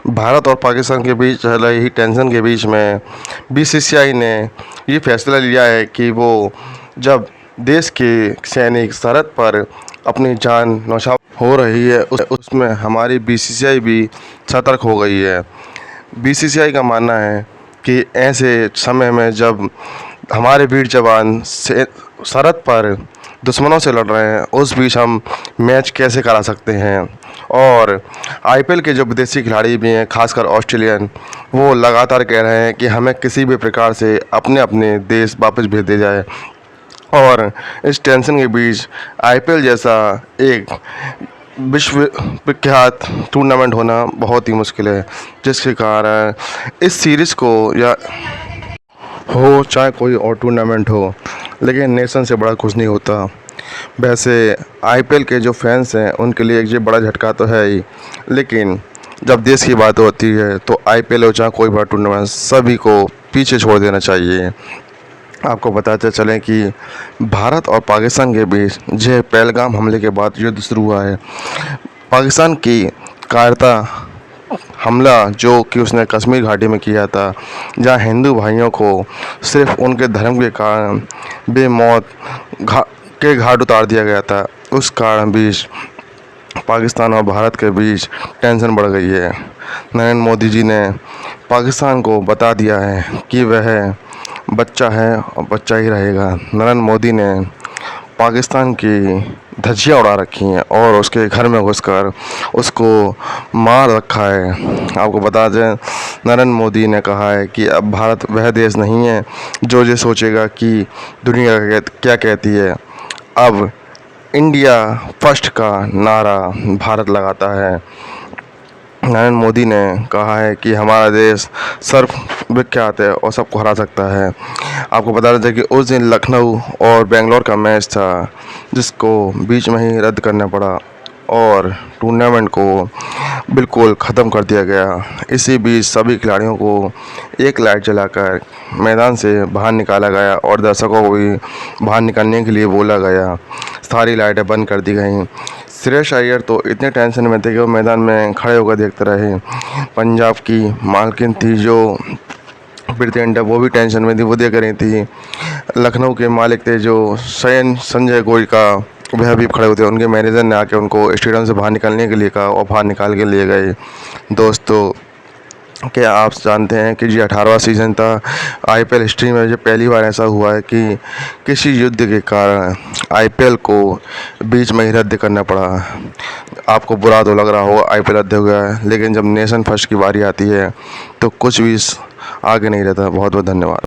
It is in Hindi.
भारत और पाकिस्तान के बीच चल रही टेंशन के बीच में बीसीसीआई ने ये फैसला लिया है कि वो जब देश के सैनिक सरहद पर अपनी जान न्यौछावर हो रही है उसमें हमारी बीसीसीआई भी सतर्क हो गई है। बीसीसीआई का मानना है कि ऐसे समय में जब हमारे वीर जवान से सरहद पर दुश्मनों से लड़ रहे हैं उस बीच हम मैच कैसे करा सकते हैं। और आईपीएल के जो विदेशी खिलाड़ी भी हैं, खासकर ऑस्ट्रेलियन, वो लगातार कह रहे हैं कि हमें किसी भी प्रकार से अपने अपने देश वापस भेज दिया जाए। और इस टेंशन के बीच आईपीएल जैसा एक विश्व विख्यात टूर्नामेंट होना बहुत ही मुश्किल है, जिसके कारण इस सीरीज़ को या हो चाहे कोई और टूर्नामेंट हो, लेकिन नेशन से बड़ा कुछ नहीं होता। वैसे आईपीएल के जो फैंस हैं उनके लिए ये बड़ा झटका तो है ही, लेकिन जब देश की बात होती है तो आईपीएल हो चाहे कोई बड़ा टूर्नामेंट, सभी को पीछे छोड़ देना चाहिए। आपको बताते चलें कि भारत और पाकिस्तान के बीच जो पहलगाम हमले के बाद युद्ध शुरू हुआ है, पाकिस्तान की कायरता हमला जो कि उसने कश्मीर घाटी में किया था, जहां हिंदू भाइयों को सिर्फ उनके धर्म के कारण बेमौत के घाट उतार दिया गया था, उस कारण बीच पाकिस्तान और भारत के बीच टेंशन बढ़ गई है। नरेंद्र मोदी जी ने पाकिस्तान को बता दिया है कि वह बच्चा है और बच्चा ही रहेगा। नरेंद्र मोदी ने पाकिस्तान की धज्जियाँ उड़ा रखी हैं और उसके घर में घुसकर उसको मार रखा है। आपको बता दें, नरेंद्र मोदी ने कहा है कि अब भारत वह देश नहीं है जो ये सोचेगा कि दुनिया क्या कहती है। अब इंडिया फर्स्ट का नारा भारत लगाता है। नरेंद्र मोदी ने कहा है कि हमारा देश सर्व विख्यात है और सबको हरा सकता है। आपको बता दें कि उस दिन लखनऊ और बेंगलोर का मैच था, जिसको बीच में ही रद्द करना पड़ा और टूर्नामेंट को बिल्कुल ख़त्म कर दिया गया। इसी बीच सभी खिलाड़ियों को एक लाइट जलाकर मैदान से बाहर निकाला गया और दर्शकों को भी बाहर निकलने के लिए बोला गया। सारी लाइटें बंद कर दी गईं। श्रेयस अय्यर तो इतने टेंशन में थे कि वो मैदान में खड़े होकर देखते रहे। पंजाब की मालकिन थी जो प्रीति जिंटा, वो भी टेंशन में थी, वो देख रही थी। लखनऊ के मालिक थे जो संजय गोयल का, वह भी खड़े होते। उनके मैनेजर ने आके उनको स्टेडियम से बाहर निकलने के लिए कहा और बाहर निकाल के लिए गए। दोस्तों, क्या आप जानते हैं कि ये 18वां सीज़न था आईपीएल हिस्ट्री में, जो पहली बार ऐसा हुआ है कि किसी युद्ध के कारण आईपीएल को बीच में ही रद्द करना पड़ा। आपको बुरा तो लग रहा होगा आईपीएल रद्द हो गया है, लेकिन जब नेशन फर्स्ट की बारी आती है तो कुछ भी आगे नहीं रहता। बहुत बहुत धन्यवाद।